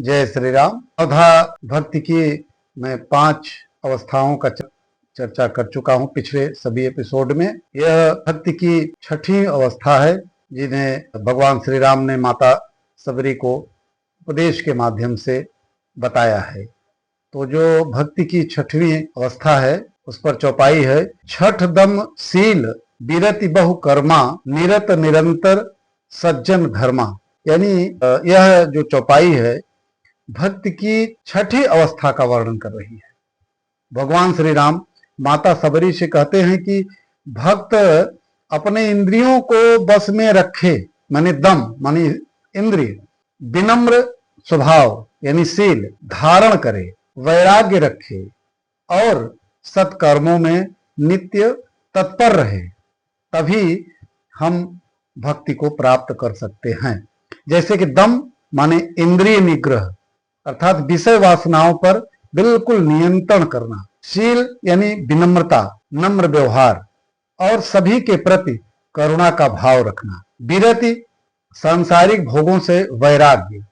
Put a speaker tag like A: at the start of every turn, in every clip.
A: जय श्री राम। अवधा भक्ति की मैं 5 अवस्थाओं का चर्चा कर चुका हूं पिछले सभी एपिसोड में। यह भक्ति की 6ठी अवस्था है जिन्हें भगवान श्री राम ने माता सबरी को उपदेश के माध्यम से बताया है। तो जो भक्ति की 6वीं अवस्था है उस पर चौपाई है, छठ दम शील बिरति बहु कर्मा निरत निरंतर सज्जन धर्मा। यानी यह जो चौपाई है भक्ति की 6ठी अवस्था का वर्णन कर रही है। भगवान श्री राम माता सबरी से कहते हैं कि भक्त अपने इंद्रियों को बस में रखे, माने दम माने इंद्रिय, विनम्र स्वभाव यानी शील धारण करे, वैराग्य रखे और सत्कर्मों में नित्य तत्पर रहे, तभी हम भक्ति को प्राप्त कर सकते हैं। जैसे कि दम माने इंद्रिय निग्रह अर्थात विषय वासनाओं पर बिल्कुल नियंत्रण करना, शील यानी विनम्रता, नम्र व्यवहार और सभी के प्रति करुणा का भाव रखना, विरति सांसारिक भोगों से वैराग्य,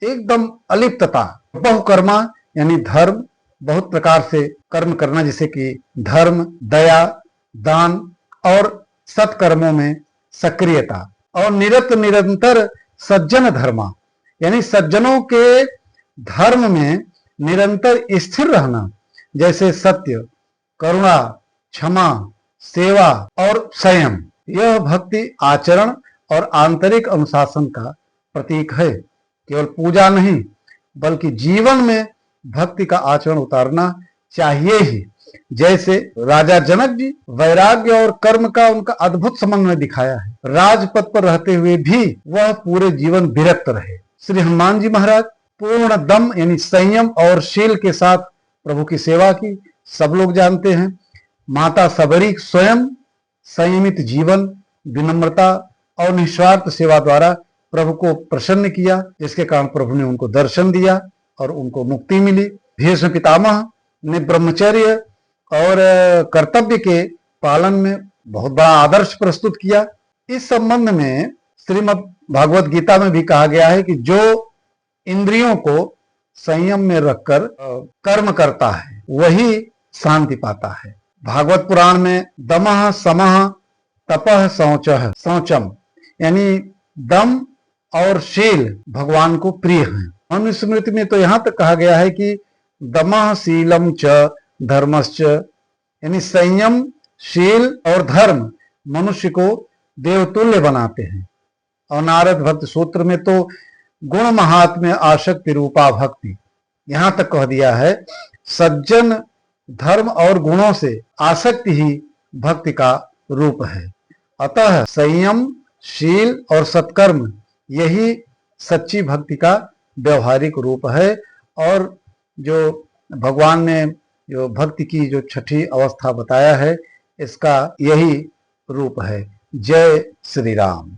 A: एकदम अलिप्तता, बहुकर्मा यानी धर्म, बहुत प्रकार से कर्म करना जैसे कि धर्म, दया, दान और सत्कर्मों में सक्रियता, और निरत निरंतर सज्जन धर्मा यानी सज्जनों के धर्म में निरंतर स्थिर रहना, जैसे सत्य, करुणा, क्षमा, सेवा और संयम। यह भक्ति आचरण और आंतरिक अनुशासन का प्रतीक है। केवल पूजा नहीं बल्कि जीवन में भक्ति का आचरण उतारना चाहिए ही। जैसे राजा जनक जी वैराग्य और कर्म का उनका अद्भुत समन्वय दिखाया है। राजपथ पर रहते हुए भी वह पूरे जीवन विरक्त रहे। श्री हनुमान जी महाराज पूर्ण दम यानी संयम और शील के साथ प्रभु की सेवा की, सब लोग जानते हैं। माता सबरी स्वयं संयमित जीवन, विनम्रता और निस्वार्थ सेवा द्वारा प्रभु को प्रसन्न किया, जिसके कारण प्रभु ने उनको दर्शन दिया और उनको मुक्ति मिली। भीष्म पितामह ने ब्रह्मचर्य और कर्तव्य के पालन में बहुत बड़ा आदर्श प्रस्तुत किया। इस संबंध में श्रीमद् भागवत गीता में भी कहा गया है कि जो इंद्रियों को संयम में रखकर कर्म करता है वही शांति पाता है। भागवत पुराण में दमः समः तपः शौचः शौचम यानी दम और शील भगवान को प्रिय हैं। मनुस्मृति में तो यहाँ तक कहा गया है कि दमः शीलम च धर्मश्च यानी संयम, शील और धर्म मनुष्य को देवतुल्य बनाते हैं। और नारद भक्त सूत्र में तो गुण महात्म्य आसक्ति रूपा भक्ति यहां तक कह दिया है। सज्जन धर्म और गुणों से आसक्ति ही भक्ति का रूप है। अतः संयम, शील और सत्कर्म यही सच्ची भक्ति का व्यवहारिक रूप है। और जो भगवान ने जो भक्ति की जो 6ठी अवस्था बताया है इसका यही रूप है। जय श्री राम।